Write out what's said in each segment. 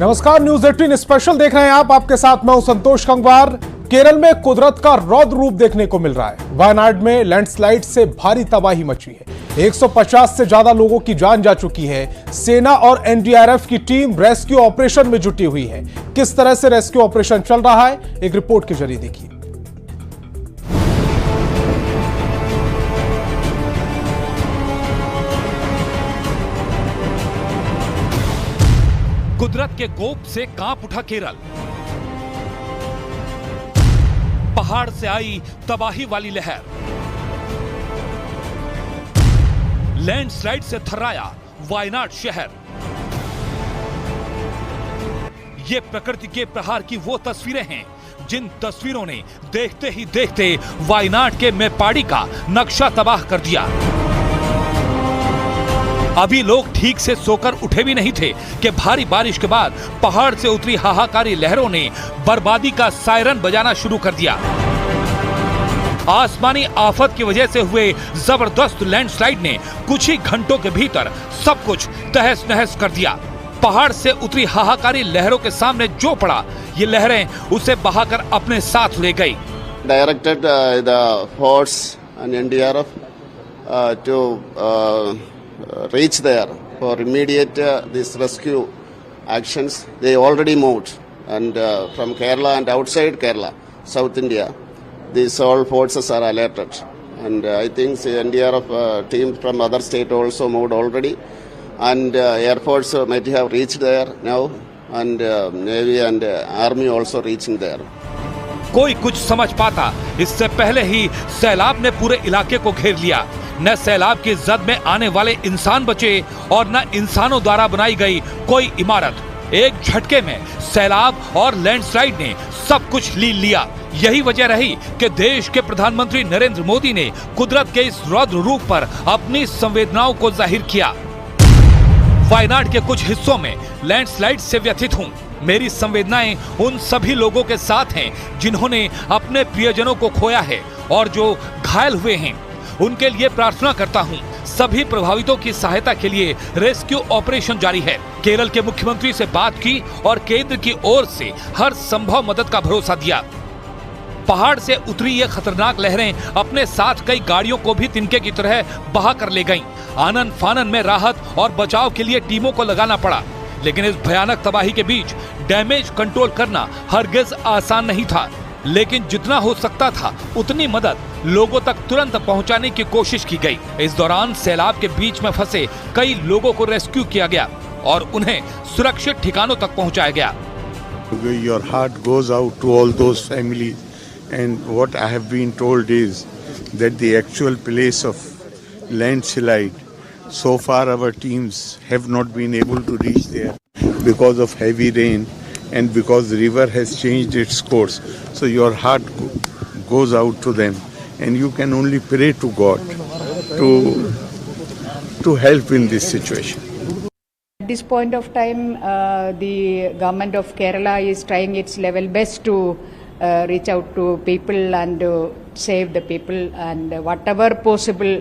नमस्कार, news 18 special देख रहे हैं आप। आपके साथ मैं हूं संतोष गंगवार। केरल में कुदरत का रौद्र रूप देखने को मिल रहा है। वायनाड में लैंडस्लाइड से भारी तबाही मची है। 150 से ज्यादा लोगों की जान जा चुकी है। सेना और एनडीआरएफ की टीम रेस्क्यू ऑपरेशन में जुटी हुई है। किस तरह से रेस्क्यू ऑपरेशन चल रहा है, एक रिपोर्ट के जरिए देखिए। कुदरत के कोप से कांप उठा केरल। पहाड़ से आई तबाही वाली लहर, लैंडस्लाइड से थर्राया वायनाड शहर। ये प्रकृति के प्रहार की वो तस्वीरें हैं जिन तस्वीरों ने देखते ही देखते वायनाड के मेप्पाडी का नक्शा तबाह कर दिया। अभी लोग ठीक से सोकर उठे भी नहीं थे कि भारी बारिश के बाद पहाड़ से उतरी हाहाकारी लहरों ने बर्बादी का सायरन बजाना शुरू कर दिया। आसमानी आफत की वजह से हुए जबरदस्त लैंडस्लाइड ने कुछ ही घंटों के भीतर सब कुछ तहस नहस कर दिया। पहाड़ से उतरी हाहाकारी लहरों के सामने जो पड़ा, ये लहरें उसे बहाकर अपने साथ ले गई। Directed the force and NDRF to reach there for immediate this rescue actions. They already moved, and from Kerala and outside Kerala, South India, these all forces are alerted. And I think the NDRF team from other state also moved already, and Air Force might have reached there now, and Navy and Army also reaching there. कोई कुछ समझ पाता, इससे पहले ही सैलाब ने पूरे इलाके को घेर लिया। न सैलाब की जद में आने वाले इंसान बचे और न इंसानों द्वारा बनाई गई कोई इमारत। एक झटके में सैलाब और लैंडस्लाइड ने सब कुछ लील लिया। यही वजह रही कि देश के प्रधानमंत्री नरेंद्र मोदी ने कुदरत के इस रौद्र रूप पर अपनी संवेदनाओं को जाहिर किया। वायनाड के कुछ हिस्सों में लैंडस्लाइड से व्यथित हूँ। मेरी संवेदनाएं उन सभी लोगों के साथ हैं जिन्होंने अपने प्रियजनों को खोया है और जो घायल हुए हैं। उनके लिए प्रार्थना करता हूं। सभी प्रभावितों की सहायता के लिए रेस्क्यू ऑपरेशन जारी है। केरल के मुख्यमंत्री से बात की और केंद्र की ओर से हर संभव मदद का भरोसा दिया। पहाड़ से उतरी ये खतरनाक लहरें अपने साथ कई गाड़ियों को भी तिनके की तरह बहा कर ले गईं। आनन फानन में राहत और बचाव के लिए टीमों को लगाना पड़ा, लेकिन इस भयानक तबाही के बीच डैमेज कंट्रोल करना हरगिज आसान नहीं था। लेकिन जितना हो सकता था उतनी मदद लोगों तक तुरंत पहुंचाने की कोशिश की गई। इस दौरान सैलाब के बीच में फंसे कई लोगों को रेस्क्यू किया गया और उन्हें सुरक्षित ठिकानों तक पहुंचाया गया। Your heart goes out to all those families, and what I have been told is that the actual place of landslide, so far our teams have not been able to reach there because of heavy rain and because the river has changed its course. So your heart goes out to them, and you can only pray to God to help in this situation. At this point of time, the government of Kerala is trying its level best to reach out to people and save the people, and whatever possible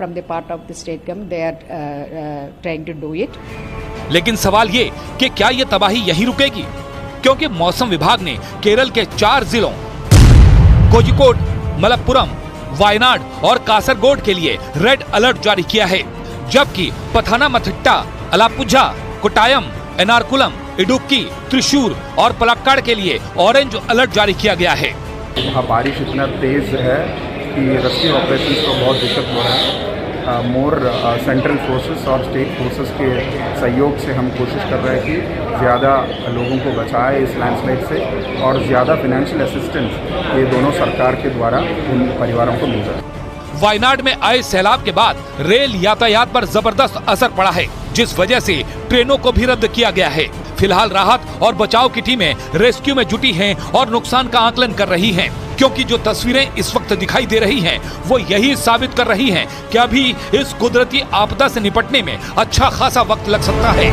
from the part of the state government, they are trying to do it. लेकिन सवाल ये कि क्या ये तबाही यहीं रुकेगी? क्योंकि मौसम विभाग ने केरल के 4 जिलों कोझिकोड, मलप्पुरम, वायनाड और कासरगोड के लिए रेड अलर्ट जारी किया है, जबकि पथानामथिट्टा, अलापुझा, कोट्टायम, एर्नाकुलम, इडुक्की, त्रिशूर और पलक्कड़ के लिए ऑरेंज अलर्ट जारी किया गया है। वहाँ बारिश इतना तेज है कि रेस्क्यू ऑपरेशन को बहुत दिक्कत हो रहा है। मोर सेंट्रल फोर्सेस और स्टेट फोर्सेस के सहयोग से हम कोशिश कर रहे हैं कि ज़्यादा लोगों को बचाए इस लैंडस्लाइड से, और ज़्यादा फाइनेंशियल असिस्टेंस ये दोनों सरकार के द्वारा उन परिवारों को मिल जाए। वायनाड में आए सैलाब के बाद रेल यातायात पर जबरदस्त असर पड़ा है, जिस वजह से ट्रेनों को भी रद्द किया गया है। फिलहाल राहत और बचाव की टीमें रेस्क्यू में जुटी हैं और नुकसान का आकलन कर रही हैं, क्योंकि जो तस्वीरें इस वक्त दिखाई दे रही हैं वो यही साबित कर रही हैं कि अभी इस कुदरती आपदा से निपटने में अच्छा खासा वक्त लग सकता है।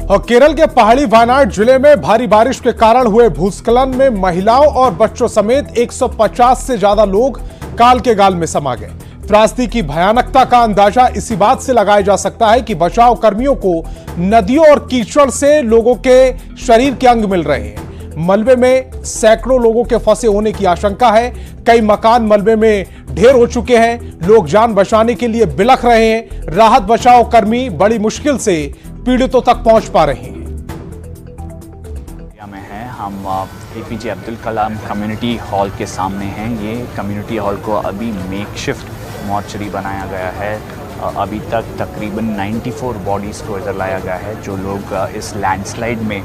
और केरल के पहाड़ी वायनाड जिले में भारी बारिश के कारण हुए भूस्खलन में महिलाओं और बच्चों समेत 150 से ज्यादा लोग काल के गाल में समा गए। त्रासदी की भयानकता का अंदाजा इसी बात से लगाया जा सकता है कि बचाव कर्मियों को नदियों और कीचड़ से लोगों के शरीर के अंग मिल रहे हैं। मलबे में सैकड़ों लोगों के फंसे होने की आशंका है। कई मकान मलबे में ढेर हो चुके हैं। लोग जान बचाने के लिए बिलख रहे हैं। राहत बचाव कर्मी बड़ी मुश्किल से पीड़ितों तक पहुंच पा रहे हैं। हम APJ Abdul Kalam community hall के सामने हैं। ये कम्युनिटी हॉल को अभी मेकशिफ्ट मॉर्चरी बनाया गया है। अभी तक तकरीबन 94 बॉडीज़ को इधर लाया गया है। जो लोग इस लैंडस्लाइड में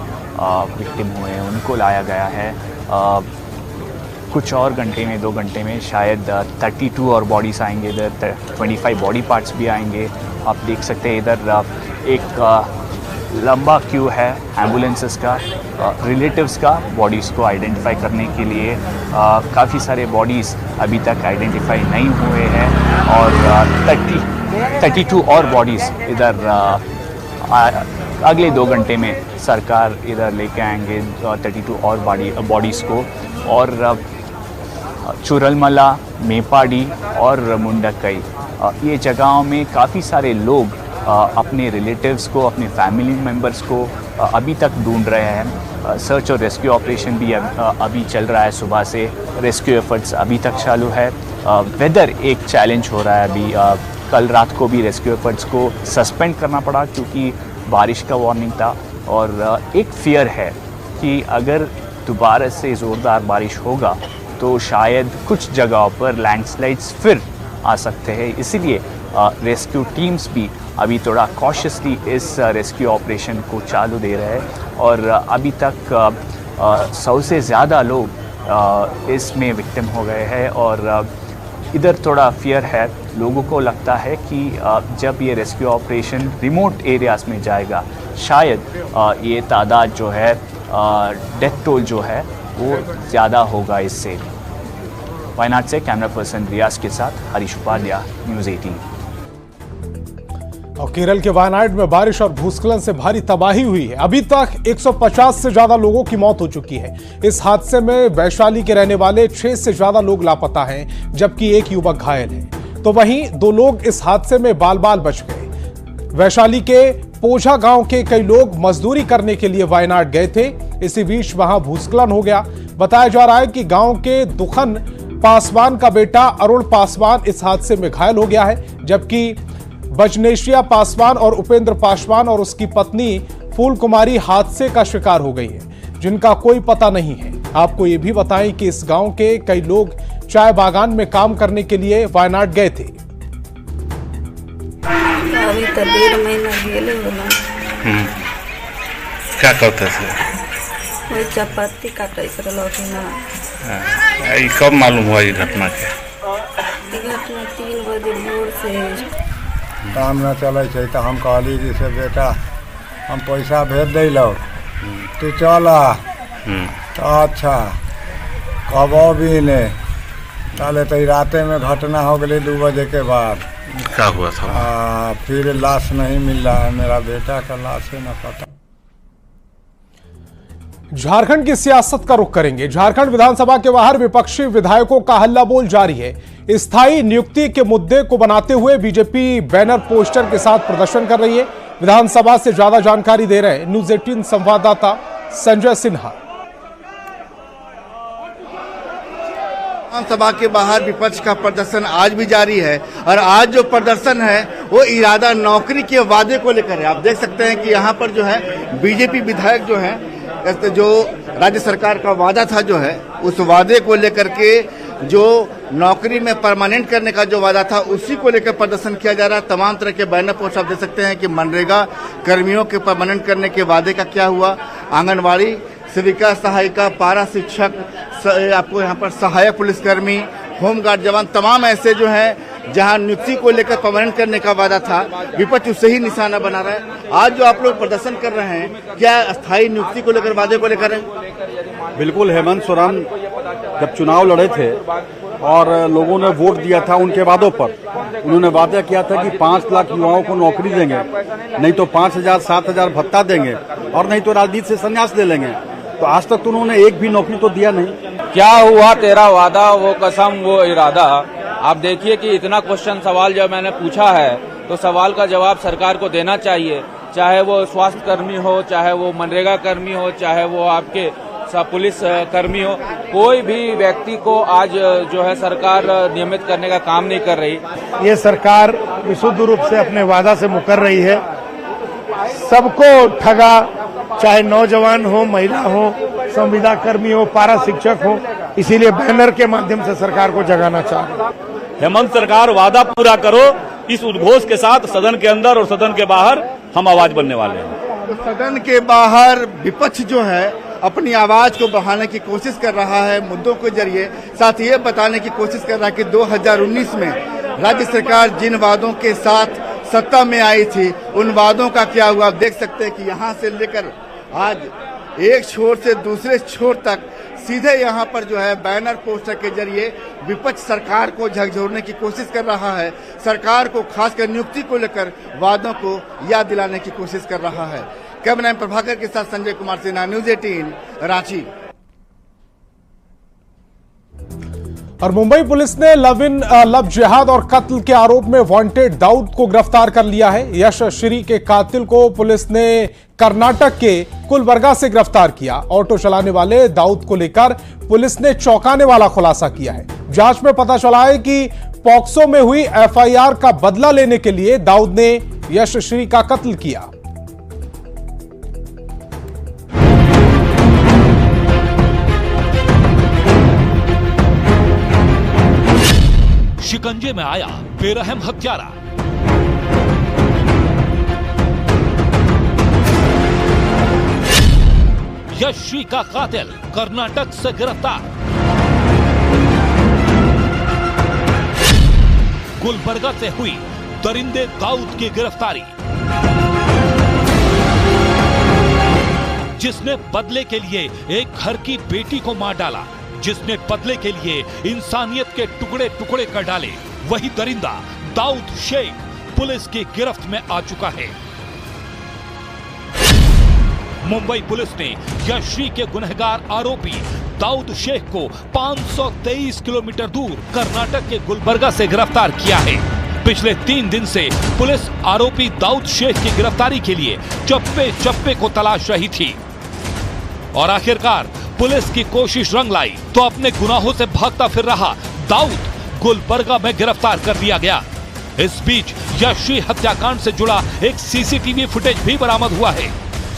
विक्टिम हुए हैं उनको लाया गया है। कुछ और घंटे में 2 घंटे में शायद 32 और बॉडीज़ आएंगे। इधर 25 बॉडी पार्ट्स भी आएंगे। आप देख सकते हैं इधर एक लंबा क्यू है एम्बुलेंसेस का, रिलेटिव्स का बॉडीज़ को आइडेंटिफाई करने के लिए। काफ़ी सारे बॉडीज़ अभी तक आइडेंटिफाई नहीं हुए हैं और 32 और बॉडीज़ इधर अगले 2 घंटे में सरकार इधर लेके आएंगे 32 और बॉडीज़ को। और चुरलमला, मेपाडी और मुंडकई ये जगहों में काफ़ी सारे लोग अपने रिलेटिव्स को, अपने फैमिली मेम्बर्स को अभी तक ढूंढ रहे हैं। सर्च और रेस्क्यू ऑपरेशन भी अभी चल रहा है। सुबह से रेस्क्यू एफर्ट्स अभी तक चालू है। वेदर एक चैलेंज हो रहा है अभी। कल रात को भी रेस्क्यू एफर्ट्स को सस्पेंड करना पड़ा क्योंकि बारिश का वार्निंग था। और एक फियर है कि अगर दोबारा से ज़ोरदार बारिश होगा तो शायद कुछ जगहों पर लैंडस्लाइड्स फिर आ सकते हैं। इसीलिए रेस्क्यू टीम्स भी अभी थोड़ा कॉशियसली इस रेस्क्यू ऑपरेशन को चालू दे रहे हैं। और अभी तक 100 से ज़्यादा लोग इसमें विक्टिम हो गए हैं। और इधर थोड़ा फियर है। लोगों को लगता है कि जब ये रेस्क्यू ऑपरेशन रिमोट एरियाज़ में जाएगा शायद ये तादाद जो है, डेथ टोल जो है वो ज़्यादा होगा इससे। वायनाड से कैमरा पर्सन रियाज के साथ हरीश उपाध्याय, न्यूज़ 18। और केरल के वायनाड में बारिश और भूस्खलन से भारी तबाही हुई है। अभी तक 150 से ज्यादा लोगों की मौत हो चुकी है। इस हादसे में वैशाली के रहने वाले 6 से ज्यादा लोग लापता हैं, जबकि एक युवक घायल है। तो वहीं 2 लोग इस हादसे में बाल बाल बच गए। वैशाली के पोझा गांव के कई लोग मजदूरी करने के लिए वायनाड गए थे। इसी बीच वहां भूस्खलन हो गया। बताया जा रहा है कि गांव के दुखन पासवान का बेटा अरुण पासवान इस हादसे में घायल हो गया है, जबकि बजनेशिया पासवान और उपेंद्र पासवान और उसकी पत्नी फूल कुमारी हादसे का शिकार हो गई है, जिनका कोई पता नहीं है। आपको ये भी बताएं कि इस गांव के कई लोग चाय बागान में काम करने के लिए वायनाड गए थे। अभी तो 1.5 महीना गेले होला। क्या करते थे? वही चपाती काटे कर लौटना। ये कब मालूम हुआ ये घटना के? घटना 3 बजे भोर से काम न चले तो हम कहली जी से बेटा हम पैसा भेज दिलो, तू चल। तो अच्छा कबो भी ने ताले तो राते में घटना हो गई 2 बजे के बाद। क्या हुआ था? फिर लाश नहीं मिल रहा है, मेरा बेटा का लाश है, न पता। झारखंड की सियासत का रुख करेंगे। झारखंड विधानसभा के बाहर विपक्षी विधायकों का हल्ला बोल जारी है। स्थायी नियुक्ति के मुद्दे को बनाते हुए बीजेपी बैनर पोस्टर के साथ प्रदर्शन कर रही है। विधानसभा से ज्यादा जानकारी दे रहे हैं न्यूज़ 18 संवाददाता संजय सिन्हा। विधानसभा के बाहर विपक्ष का प्रदर्शन आज भी जारी है और आज जो प्रदर्शन है वो इरादा नौकरी के वादे को लेकर है। आप देख सकते हैं कि यहाँ पर जो है बीजेपी विधायक जो है, जो राज्य सरकार का वादा था जो है, उस वादे को लेकर के जो नौकरी में परमानेंट करने का जो वादा था उसी को लेकर प्रदर्शन किया जा रहा है। तमाम तरह के बैनर पोस्ट आप देख सकते हैं कि मनरेगा कर्मियों के परमानेंट करने के वादे का क्या हुआ, आंगनबाड़ी सेविका, सहायिका, पारा शिक्षक, आपको यहाँ पर सहायक पुलिसकर्मी, होमगार्ड जवान, तमाम ऐसे जो हैं जहां नियुक्ति को लेकर परमानेंट करने का वादा था, विपक्ष उससे ही निशाना बना रहा है। आज जो आप लोग प्रदर्शन कर रहे हैं, क्या अस्थायी नियुक्ति को लेकर, वादे को लेकर है? बिल्कुल। हेमंत सोरेन जब चुनाव लड़े थे और लोगों ने वोट दिया था उनके वादों पर, उन्होंने वादा किया था कि 5 लाख युवाओं को नौकरी देंगे, नहीं तो 5,000 7,000 भत्ता देंगे और नहीं तो राजनीति से संन्यास ले लेंगे। तो आज तक तो उन्होंने एक भी नौकरी तो दिया नहीं। क्या हुआ तेरा वादा, वो कसम, वो इरादा, आप देखिए कि इतना क्वेश्चन सवाल जब मैंने पूछा है तो सवाल का जवाब सरकार को देना चाहिए, चाहे वो स्वास्थ्य कर्मी हो, चाहे वो मनरेगा कर्मी हो, चाहे वो आपके पुलिस कर्मी हो। कोई भी व्यक्ति को आज जो है सरकार नियमित करने का काम नहीं कर रही। ये सरकार विशुद्ध रूप से अपने वादा से मुकर रही है। सबको ठगा, चाहे नौजवान हो, महिला हो, संविदा कर्मी हो, पारा शिक्षक हो, इसीलिए बैनर के माध्यम से सरकार को जगाना चाह रहे हैं। हेमंत सरकार वादा पूरा करो, इस उद्घोष के साथ सदन के अंदर और सदन के बाहर हम आवाज बनने वाले हैं। तो सदन के बाहर विपक्ष जो है अपनी आवाज को बढ़ाने की कोशिश कर रहा है मुद्दों के जरिए, साथ ये बताने की कोशिश कर रहा है कि 2019 में राज्य सरकार जिन वादों के साथ सत्ता में आई थी उन वादों का क्या हुआ। आप देख सकते हैं कि यहाँ से लेकर आज एक छोर से दूसरे छोर तक सीधे यहाँ पर जो है बैनर पोस्टर के जरिए विपक्ष सरकार को झकझोरने की कोशिश कर रहा है। सरकार को खासकर नियुक्ति को लेकर वादों को याद दिलाने की कोशिश कर रहा है। कैमरा मैन प्रभाकर के साथ संजय कुमार सिन्हा, न्यूज 18 रांची। और मुंबई पुलिस ने लव जिहाद और कत्ल के आरोप में वांटेड दाऊद को गिरफ्तार कर लिया है। यश श्री के कातिल को पुलिस ने कर्नाटक के गुलबर्गा से गिरफ्तार किया। ऑटो चलाने वाले दाऊद को लेकर पुलिस ने चौंकाने वाला खुलासा किया है। जांच में पता चला है कि पॉक्सो में हुई एफआईआर का बदला लेने के लिए दाऊद ने यश श्री का कत्ल किया। शिकंजे में आया बेरहम हत्यारा। यश श्री का कातिल कर्नाटक से गिरफ्तार। गुलबर्गा से हुई दरिंदे दाऊद की गिरफ्तारी, जिसने बदले के लिए एक घर की बेटी को मार डाला, जिसने बदले के लिए इंसानियत के टुकड़े टुकड़े कर डाले, वही दरिंदा दाऊद शेख पुलिस की गिरफ्त में आ चुका है। मुंबई पुलिस ने यश श्री के गुनहगार आरोपी दाऊद शेख को 523 किलोमीटर दूर कर्नाटक के गुलबर्गा से गिरफ्तार किया है। पिछले 3 दिन से पुलिस आरोपी दाऊद शेख की गिरफ्तारी के लिए चप्पे चप्पे को तलाश रही थी और आखिरकार पुलिस की कोशिश रंग लाई तो अपने गुनाहों से भागता फिर रहा दाऊद गुलबर्गा में गिरफ्तार कर लिया गया। इस बीच यश श्री हत्याकांड से जुड़ा एक सीसीटीवी फुटेज भी बरामद हुआ है।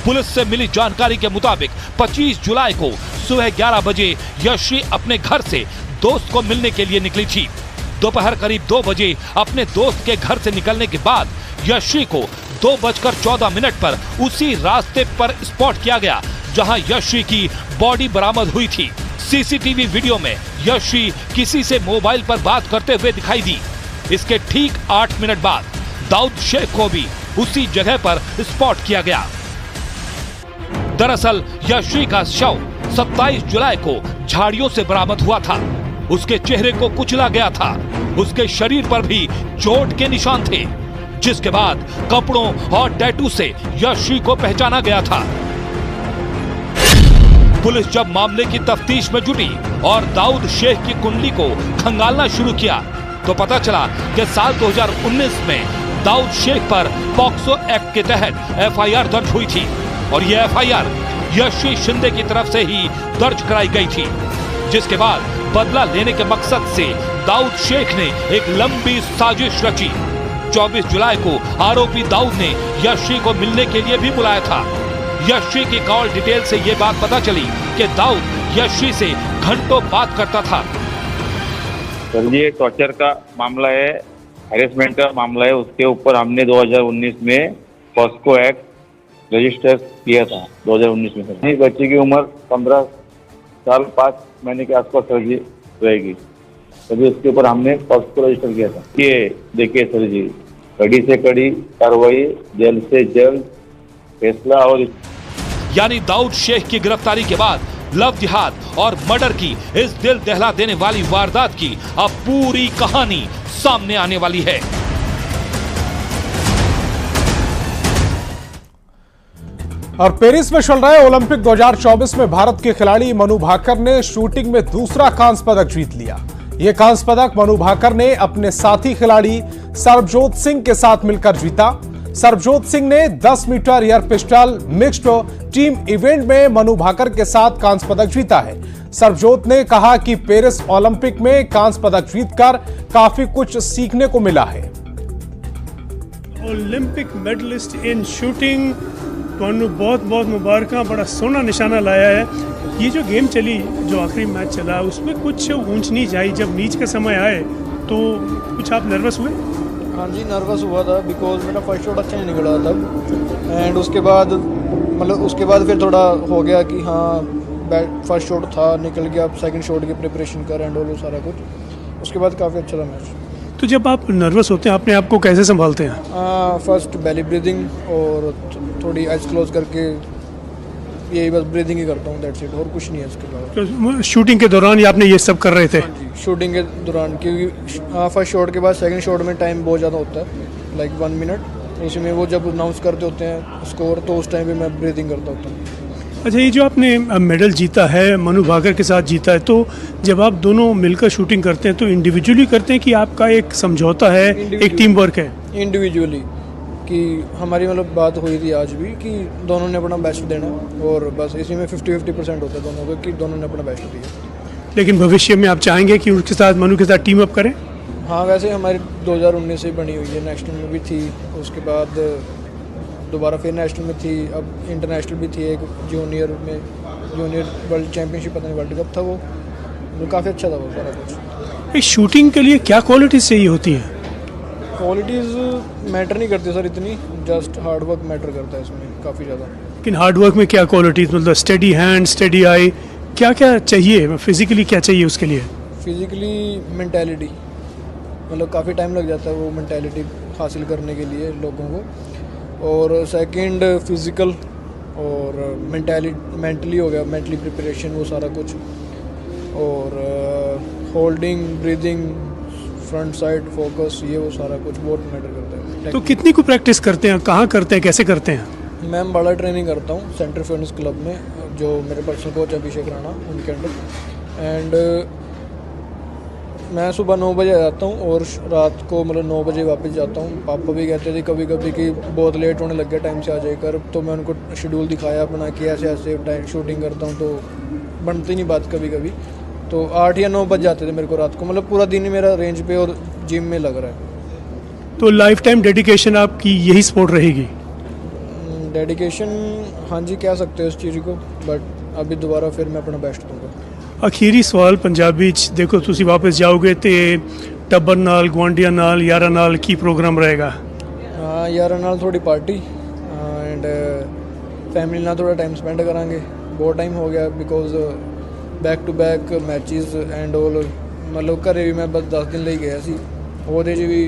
पुलिस से मिली जानकारी के मुताबिक 25 जुलाई को सुबह 11 बजे यश श्री अपने घर से दोस्त को मिलने के लिए निकली थी। दोपहर करीब 2 बजे अपने दोस्त के घर से निकलने के बाद यश श्री को 2:14 पर उसी रास्ते पर स्पॉट किया गया जहां यश श्री की बॉडी बरामद हुई थी। सीसीटीवी वीडियो में यश श्री किसी से मोबाइल पर बात करते हुए दिखाई दी। इसके ठीक 8 मिनट बाद दाऊद शेख को भी उसी जगह पर स्पॉट किया गया। दरअसल यश श्री का शव 27 जुलाई को झाड़ियों से बरामद हुआ था। उसके चेहरे को कुचला गया था। उसके शरीर पर भी चोट के निशान थे, जिसके बाद कपड़ों और टैटू से यश श्री को पहचाना गया था। पुलिस जब मामले की तफ्तीश में जुटी और दाऊद शेख की कुंडली को खंगालना शुरू किया तो पता चला कि साल 2019 में दाऊद शेख पर पॉक्सो एक्ट के तहत एफआईआर दर्ज हुई थी और यह एफआईआर यश श्री शिंदे की तरफ से ही दर्ज कराई गई थी, जिसके बाद बदला लेने के मकसद से दाऊद शेख ने एक लंबी साजिश रची। 24 जुलाई को आरोपी दाऊद ने यश श्री को मिलने के लिए भी बुलाया था। यश श्री की कॉल डिटेल से ये बात पता चली कि दाऊद यश श्री से घंटों बात करता था। सर ये टॉर्चर का मामला है, हैरेसमेंट का मामला है। उसके ऊपर हमने 2019 में पॉक्सो एक्ट रजिस्टर किया था 2019 में। सर बच्चे की उम्र 15 साल 5 महीने के आसपास सर जी रहेगी, तभी उसके ऊपर हमने पॉक्सो रजिस्टर किया था। ये देखिए सर जी, कड़ी से कड़ी कार्रवाई, जल्द से जल्द फैसला। और यानी दाऊद शेख की गिरफ्तारी के बाद लव जिहाद और मर्डर की इस दिल दहला देने वाली वारदात की अब पूरी कहानी सामने आने वाली है। और पेरिस में चल रहे ओलंपिक 2024 में भारत के खिलाड़ी मनु भाकर ने शूटिंग में दूसरा कांस्य पदक जीत लिया। ये कांस्य पदक मनु भाकर ने अपने साथी खिलाड़ी सरबजोत सिंह के साथ मिलकर जीता। सरबजोत सिंह ने 10 metre air pistol mixed team event में मनु भाकर के साथ कांस्य पदक जीता है। सरबजोत ने कहा कि पेरिस ओलंपिक में कांस्य पदक जीतकर काफी कुछ सीखने को मिला है। ओलंपिक मेडलिस्ट इन शूटिंग, ਤੁਹਾਨੂੰ बहुत बहुत मुबारक, बड़ा सोना निशाना लाया है। ये जो गेम चली, जो आखिरी मैच चला, उसमें कुछ ऊंच नीच आई। जब नीच का समय आए तो कुछ आप नर्वस हुए? हाँ जी, नर्वस हुआ था बिकॉज मेरा फर्स्ट शॉट अच्छा नहीं निकला तब, एंड उसके बाद फिर थोड़ा हो गया कि हाँ फर्स्ट शॉट था निकल गया, अब सेकंड शॉट की प्रिपरेशन कर एंड ऑल सारा कुछ। उसके बाद काफ़ी अच्छा था मैच। तो जब आप नर्वस होते हैं अपने आप को कैसे संभालते हैं? फर्स्ट बेली ब्रीदिंग और थोड़ी आइज क्लोज करके, यही बस ब्रीदिंग ही करता हूँ, दैट्स इट, और कुछ नहीं है इसके अलावा। तो शूटिंग के दौरान आपने ये सब कर रहे थे? शूटिंग के दौरान, क्योंकि फर्स्ट शॉट के बाद सेकंड शॉट में टाइम बहुत ज़्यादा होता है, लाइक 1 मिनट। उसी में वो जब अनाउंस करते होते हैं स्कोर, तो उस टाइम पे मैं ब्रीदिंग करता होता हूँ। अच्छा, ये जो आपने मेडल जीता है, मनु भाकर के साथ जीता है, तो जब आप दोनों मिलकर शूटिंग करते हैं तो इंडिविजुअली करते हैं कि आपका एक समझौता है, एक टीम वर्क है? इंडिविजुअली, कि हमारी बात हुई थी आज भी कि दोनों ने अपना बेस्ट देना, और बस इसी में 50-50% होता है दोनों को, कि दोनों ने अपना बेस्ट दिया। लेकिन भविष्य में आप चाहेंगे कि उसके साथ, मनु के साथ टीम अप करें? हाँ, वैसे हमारी 2019 से बनी हुई है, नेशनल में भी थी, उसके बाद दोबारा फिर नेशनल में थी, अब इंटरनेशनल भी थी, एक जूनियर वर्ल्ड चैंपियनशिप, पता नहीं वर्ल्ड कप था, वो काफ़ी अच्छा था वो सारा कुछ। इस शूटिंग के लिए क्या क्वालिटीज चाहिए होती हैं? क्वालिटीज़ मैटर नहीं करती सर इतनी, जस्ट हार्ड वर्क मैटर करता है इसमें काफ़ी ज़्यादा। लेकिन हार्ड वर्क में क्या क्वालिटीज, मतलब स्टडी हैंड, स्टडी आई, क्या क्या चाहिए फिजिकली, क्या चाहिए उसके लिए? फिजिकली मेंटालिटी, काफ़ी टाइम लग जाता है वो मेंटालिटी हासिल करने के लिए लोगों को, और सेकंड फिज़िकल और मेंटली हो गया, मेंटली प्रिपरेशन, वो सारा कुछ, और holding, breathing, front side focus, ये वो सारा कुछ बहुत मैटर करता है। तो कितनी को प्रैक्टिस करते हैं, कहाँ करते हैं, कैसे करते हैं? मैं बड़ा ट्रेनिंग करता हूँ सेंटर फिटनेस क्लब में, जो मेरे पर्सनल कोच अभिषेक राणा, उनके अंडर, एंड मैं सुबह 9 बजे आ जाता हूँ और रात को 9 बजे वापस जाता हूँ। पापा भी कहते थे कभी कभी कि बहुत लेट होने लग गया, टाइम से आ जाकर, तो मैं उनको शेड्यूल दिखाया अपना कि ऐसे ऐसे टाइम शूटिंग करता हूँ, तो बनती नहीं बात कभी कभी, तो 8 या 9 बज जाते थे मेरे को रात को, पूरा दिन ही मेरा रेंज पे और जिम में लग रहा है। तो लाइफ टाइम डेडिकेशन आपकी यही स्पोर्ट रहेगी? डेडिकेशन, हाँ जी, कह सकते हो इस चीज़ को, बट अभी दोबारा फिर मैं अपना बेस्ट दूँगा। अखीरी सवाल पंजाबी च, देखो तुसी वापस जाओगे तो टब्बर नाल, गुआंढियां नाल, यारां नाल की प्रोग्राम रहेगा? हाँ, यारां नाल थोड़ी पार्टी एंड फैमिली नाल थोड़ा टाइम स्पेंड करांगे। बहुत टाइम हो गया because back to back matches and all, घरे भी मैं बस 10 दिन ਲਈ गया सी, ਉਹਦੇ 'ਚ भी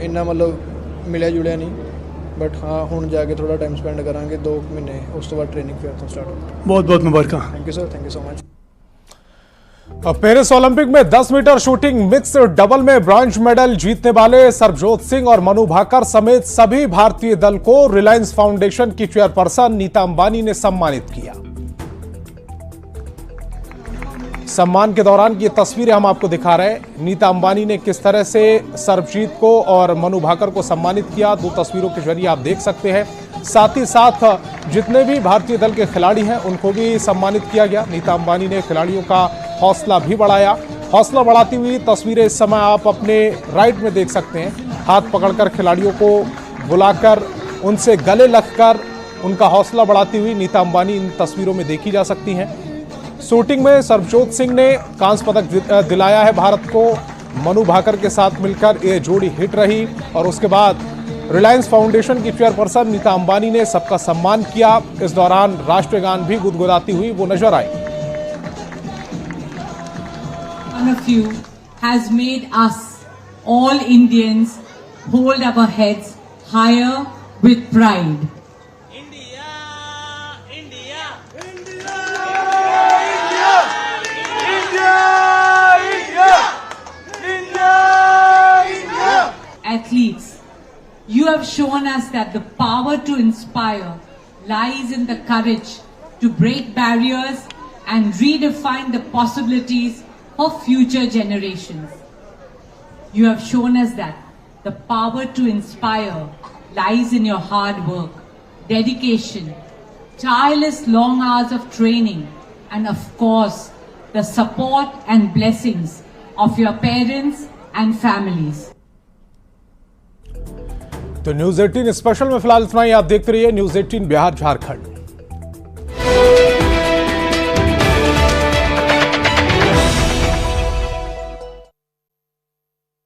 इन्ना मिलिया जुलिया नहीं, बट हाँ हुण जाके थोड़ा टाइम स्पेंड करांगे 2 महीने, उस तो बाद ट्रेनिंग फिर तो स्टार्ट। बहुत बहुत मुबारक। Thank you sir, thank you so much. Paris Olympic में 10 मीटर शूटिंग मिक्स डबल में ब्रॉन्ज मेडल जीतने वाले सरबजोत सिंह और मनु भाकर समेत सभी भारतीय दल को रिलायंस फाउंडेशन की चेयरपर्सन नीता अंबानी ने सम्मानित किया। सम्मान के दौरान की तस्वीरें हम आपको दिखा रहे हैं। नीता अंबानी ने किस तरह से सरबजीत को और मनु भाकर को सम्मानित किया, 2 तस्वीरों के जरिए आप देख सकते हैं। साथ ही साथ जितने भी भारतीय दल के खिलाड़ी हैं उनको भी सम्मानित किया गया। नीता अंबानी ने खिलाड़ियों का हौसला भी बढ़ाया। हौसला बढ़ाती हुई तस्वीरें इस समय आप अपने राइट में देख सकते हैं। हाथ पकड़कर खिलाड़ियों को बुलाकर उनसे गले लगकर उनका हौसला बढ़ाती हुई नीता अंबानी इन तस्वीरों में देखी जा सकती हैं। शूटिंग में सरबजोत सिंह ने कांस्य पदक दिलाया है भारत को। मनु भाकर के साथ मिलकर ये जोड़ी हिट रही और उसके बाद रिलायंस फाउंडेशन की चेयरपर्सन नीता अंबानी ने सबका सम्मान किया। इस दौरान राष्ट्रीय गान भी गुदगुदाती हुई वो नजर आई। One of you has made us all Indians hold our heads higher with pride. Athletes, you have shown us that the power to inspire lies in the courage to break barriers and redefine the possibilities for future generations. You have shown us that the power to inspire lies in your hard work, dedication, tireless long hours of training, and of course, the support and blessings of your parents and families. तो news 18 special में फिलहाल इतना ही। आप देखते रहिए news 18 Bihar Jharkhand.